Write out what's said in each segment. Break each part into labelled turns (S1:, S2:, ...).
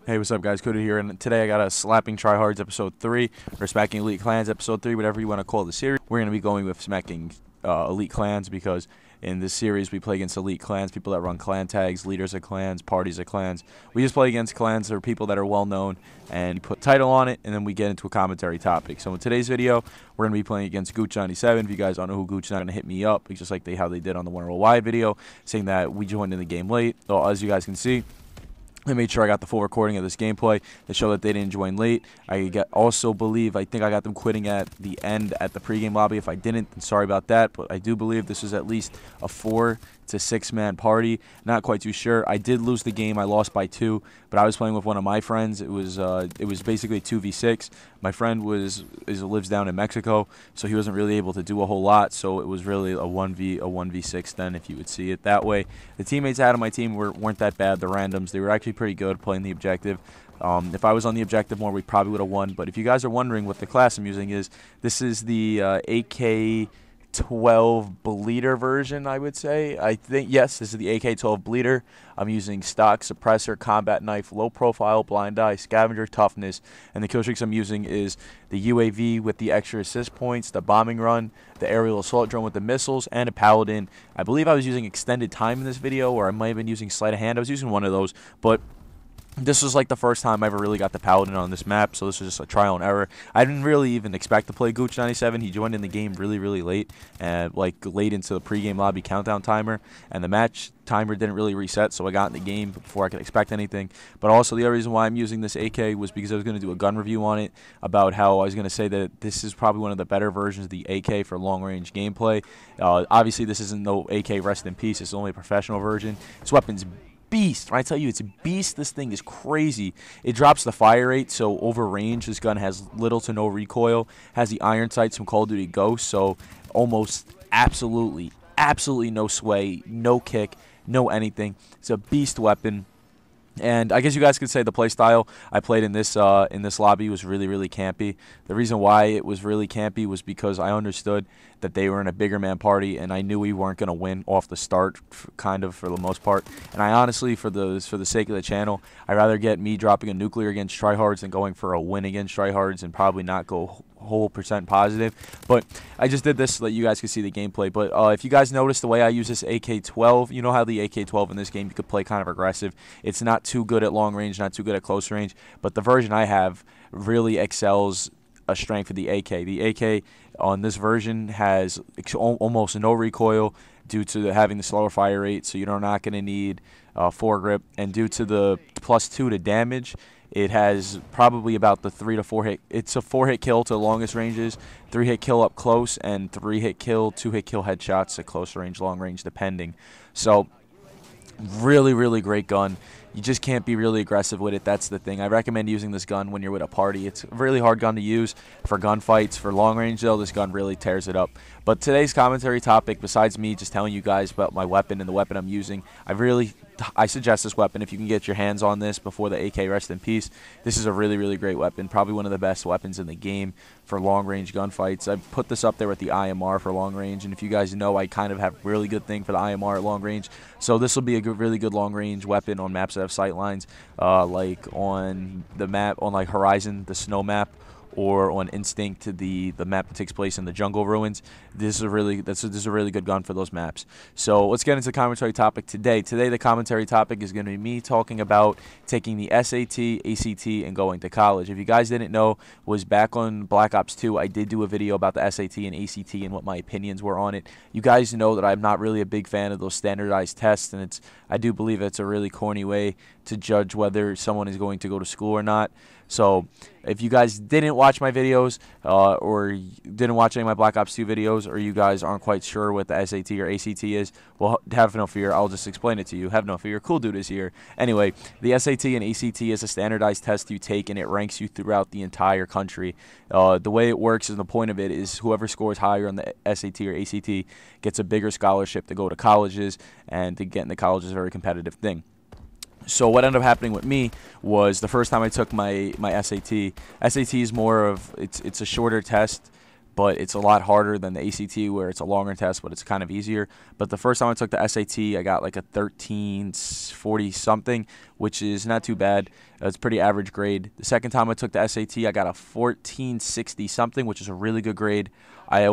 S1: Hey, what's up, guys? Cody here, and today I got a Slapping Tryhards episode 3, or Smacking Elite Clans episode 3, whatever you want to call the series. We're going to be going with Smacking Elite Clans because in this series we play against Elite Clans, people that run clan tags, leaders of clans, parties of clans. We just play against clans that are people that are well known, and put title on it, and then we get into a commentary topic. So in today's video, we're going to be playing against o5Gz. If you guys don't know who Gooch's, not going to hit me up, just like how they did on the Wonder Why video, saying that we joined in the game late. So as you guys can see, I made sure I got the full recording of this gameplay to show that they didn't join late. I think I got them quitting at the end at the pregame lobby. If I didn't, then sorry about that. But I do believe this was at least a 4 to 6 man party. Not quite too sure. I did lose the game. I lost by 2, but I was playing with one of my friends. It was basically 2v6. My friend lives down in Mexico, so he wasn't really able to do a whole lot. So it was really a 1v6 then, if you would see it that way. The teammates I had on my team weren't that bad. The randoms, they were actually pretty good playing the objective. If I was on the objective more, we probably would have won. But if you guys are wondering what the class I'm using is, this is the AK-12 bleeder version, I would say. I think, yes, this is the AK-12 bleeder. I'm using stock, suppressor, combat knife, low profile, blind eye, scavenger, toughness, and the kill streaks I'm using is the UAV with the extra assist points, the bombing run, the aerial assault drone with the missiles, and a paladin. I believe I was using extended time in this video, or I might have been using sleight of hand. I was using one of those, but this was like the first time I ever really got the Paladin on this map, so this was just a trial and error. I didn't really even expect to play o5Gz. He joined in the game really, really late, and like late into the pregame lobby countdown timer, and the match timer didn't really reset, so I got in the game before I could expect anything. But also the other reason why I'm using this AK was because I was going to do a gun review on it, about how I was going to say that this is probably one of the better versions of the AK for long-range gameplay. Obviously, this isn't no AK rest in peace. It's only a professional version. This weapon's beast. When I tell you it's a beast, this thing is crazy. It drops the fire rate, so over range this gun has little to no recoil. Has the iron sights from Call of Duty Ghost, so almost absolutely no sway, no kick, no anything. It's a beast weapon. And I guess you guys could say the play style I played in this lobby was really, really campy. The reason why it was really campy was because I understood that they were in a bigger man party, and I knew we weren't going to win off the start, kind of, for the most part. And I honestly, for the sake of the channel, I'd rather get me dropping a nuclear against Tryhards than going for a win against Tryhards and probably not go whole percent positive. But I just did this so that you guys could see the gameplay. But if you guys notice the way I use this AK-12, you know how the AK-12 in this game, you could play kind of aggressive. It's not too good at long range, not too good at close range, but the version I have really excels a strength of the AK. The AK on this version has almost no recoil due to having the slower fire rate, so you're not going to need foregrip, and due to the +2 to damage, it has probably about the 3 to 4 hit. It's a 4-hit kill to the longest ranges, 3-hit kill up close, and 3-hit kill, 2-hit kill headshots at close range, long range, depending. So really, really great gun. You just can't be really aggressive with it. That's the thing. I recommend using this gun when you're with a party. It's a really hard gun to use for gunfights. For long range, though, this gun really tears it up. But today's commentary topic, besides me just telling you guys about my weapon and the weapon I'm using, I suggest this weapon if you can get your hands on this before the AK rest in peace. This is a really, really great weapon. Probably one of the best weapons in the game for long-range gunfights. I put this up there with the IMR for long range, and if you guys know, I kind of have a really good thing for the IMR at long range. So this will be a really good long-range weapon on maps that have sight lines, like on the map, on like Horizon, the snow map, or on Instinct, the map that takes place in the jungle ruins. This is a really good gun for those maps. So let's get into the commentary topic today. Today the commentary topic is going to be me talking about taking the SAT, ACT, and going to college. If you guys didn't know, was back on Black Ops 2, I did do a video about the SAT and ACT and what my opinions were on it. You guys know that I'm not really a big fan of those standardized tests, and I do believe it's a really corny way to judge whether someone is going to go to school or not. So if you guys didn't watch my videos or didn't watch any of my Black Ops 2 videos, or you guys aren't quite sure what the SAT or ACT is, well, have no fear. I'll just explain it to you. Have no fear. Cool Dude is here. Anyway, the SAT and ACT is a standardized test you take, and it ranks you throughout the entire country. The way it works, and the point of it, is whoever scores higher on the SAT or ACT gets a bigger scholarship to go to colleges, and to get into college is a very competitive thing. So what ended up happening with me was the first time I took my SAT. SAT is more of, it's a shorter test, but it's a lot harder than the ACT, where it's a longer test, but it's kind of easier. But the first time I took the SAT, I got like a 1340 something, which is not too bad. It's pretty average grade. The second time I took the SAT, I got a 1460 something, which is a really good grade. I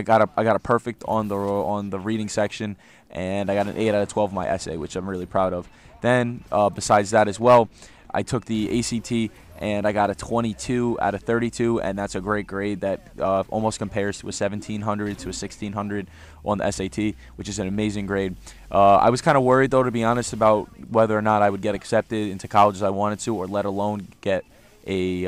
S1: got a perfect on the reading section, and I got an 8 out of 12 in my essay, which I'm really proud of. Then besides that as well, I took the ACT, and I got a 22 out of 32, and that's a great grade that almost compares to a 1700 to a 1600 on the SAT, which is an amazing grade. I was kind of worried, though, to be honest, about whether or not I would get accepted into colleges I wanted to, or let alone get a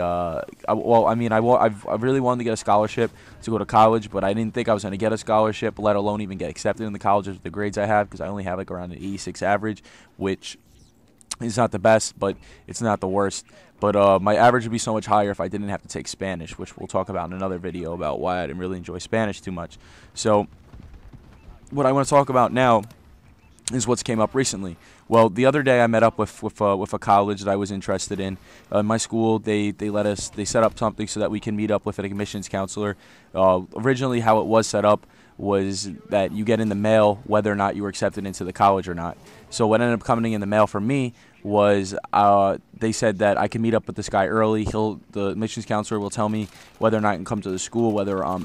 S1: well, I mean, I really wanted to get a scholarship to go to college, but I didn't think I was going to get a scholarship, let alone even get accepted in the colleges with the grades I have, because I only have like around an 86 average, which is not the best, but it's not the worst. But my average would be so much higher if I didn't have to take Spanish, which we'll talk about in another video about why I didn't really enjoy Spanish too much. So what I want to talk about now is what's came up recently. Well, the other day I met up with a college that I was interested in. My school, they set up something so that we can meet up with an admissions counselor. Originally, how it was set up was that you get in the mail whether or not you were accepted into the college or not. So what ended up coming in the mail for me was they said that I can meet up with this guy early. The admissions counselor will tell me whether or not I can come to the school, whether I'm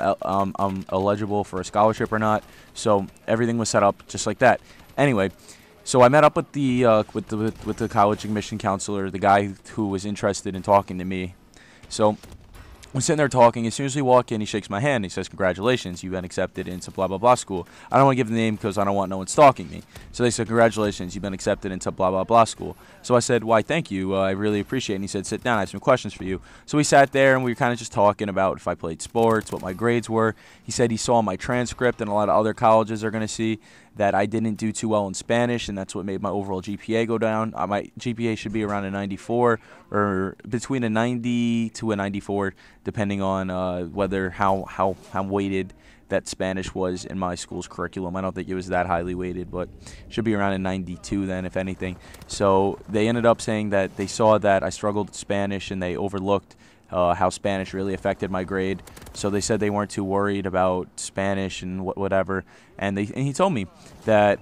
S1: eligible for a scholarship or not. So everything was set up just like that. Anyway, so I met up with the college admission counselor, the guy who was interested in talking to me. So we're sitting there talking. As soon as we walk in, he shakes my hand. He says, "Congratulations, you've been accepted into blah, blah, blah school." I don't want to give the name because I don't want no one stalking me. So they said, "Congratulations, you've been accepted into blah, blah, blah school." So I said, "Why, thank you. I really appreciate it." And he said, "Sit down. I have some questions for you." So we sat there, and we were kind of just talking about if I played sports, what my grades were. He said he saw my transcript, and a lot of other colleges are going to see that I didn't do too well in Spanish, and that's what made my overall GPA go down. My GPA should be around a 94, or between a 90 to a 94, depending on whether how weighted that Spanish was in my school's curriculum. I don't think it was that highly weighted, but it should be around a 92 then, if anything. So they ended up saying that they saw that I struggled with Spanish, and they overlooked how Spanish really affected my grade. So they said they weren't too worried about Spanish and whatever. And he told me that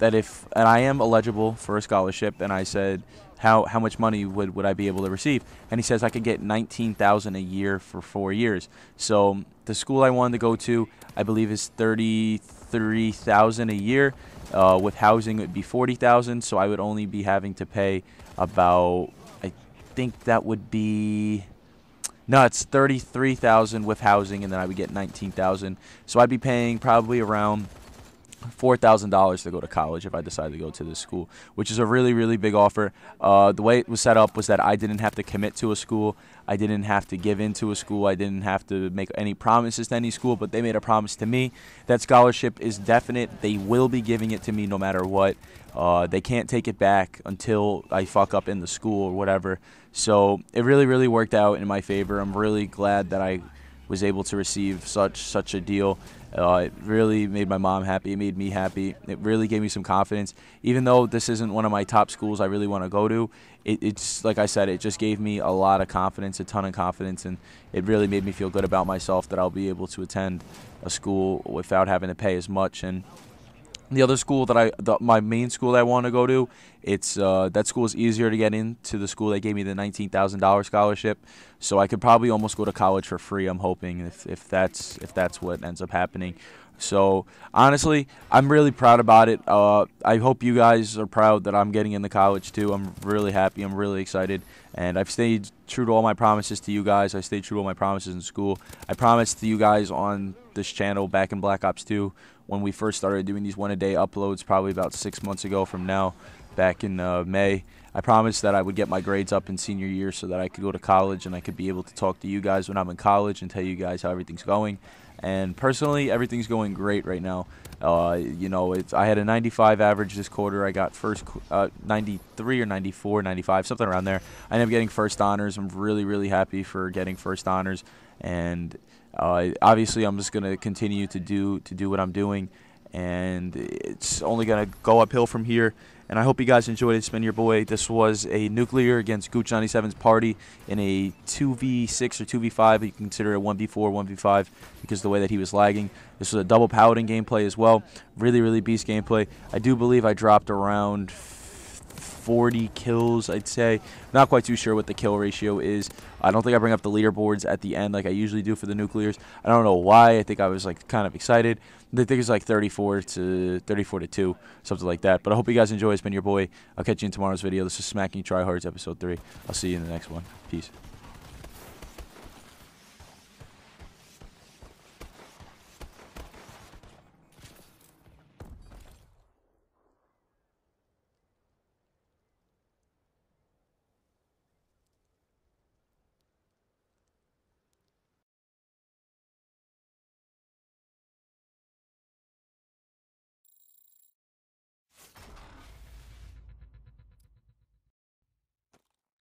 S1: if I am eligible for a scholarship, and I said, how much money would I be able to receive? And he says I could get $19,000 a year for 4 years. So the school I wanted to go to, I believe, is $33,000 a year. With housing, it would be $40,000. So I would only be having to pay about, I think that would be, no, it's $33,000 with housing, and then I would get $19,000. So I'd be paying probably around $4,000 to go to college if I decided to go to this school, which is a really, really big offer. The way it was set up was that I didn't have to commit to a school. I didn't have to give in to a school. I didn't have to make any promises to any school, but they made a promise to me. That scholarship is definite. They will be giving it to me no matter what. They can't take it back until I fuck up in the school or whatever. So it really, really worked out in my favor. I'm really glad that I was able to receive such a deal. It really made my mom happy. It made me happy. It really gave me some confidence. Even though this isn't one of my top schools I really want to go to, it's like I said, it just gave me a lot of confidence, a ton of confidence, and it really made me feel good about myself that I'll be able to attend a school without having to pay as much. And the other school my main school that I want to go to, it's that school is easier to get into. The school that gave me the $19,000 scholarship, so I could probably almost go to college for free. I'm hoping if that's what ends up happening. So honestly, I'm really proud about it. I hope you guys are proud that I'm getting into college too. I'm really happy. I'm really excited, and I've stayed true to all my promises to you guys. I stayed true to all my promises in school. I promised to you guys on this channel back in Black Ops 2 when we first started doing these one-a-day uploads, probably about 6 months ago from now, back in May. I promised that I would get my grades up in senior year so that I could go to college and I could be able to talk to you guys when I'm in college and tell you guys how everything's going. And personally, everything's going great right now. You know, I had a 95 average this quarter. I got 93 or 94, 95, something around there. I ended up getting first honors. I'm really, really happy for getting first honors. And obviously, I'm just going to continue to do what I'm doing. And it's only going to go uphill from here. and I hope you guys enjoyed it. It's been your boy. This was a nuclear against Gooch 97's Pary in a 2v6 or 2v5. You can consider it 1v4, 1v5 because of the way that he was lagging. This was a double paladin gameplay as well. Really, really beast gameplay. I do believe I dropped around 40 kills, I'd say. Not quite too sure what the kill ratio is. I don't think I bring up the leaderboards at the end like I usually do for the nuclears. I don't know why. I think I was like kind of excited. I think it's like 34 to 2, something like that. But I hope you guys enjoy. It's been your boy. I'll catch you in tomorrow's video. This is Smacking Tryhards episode 3. I'll see you in the next one. Peace.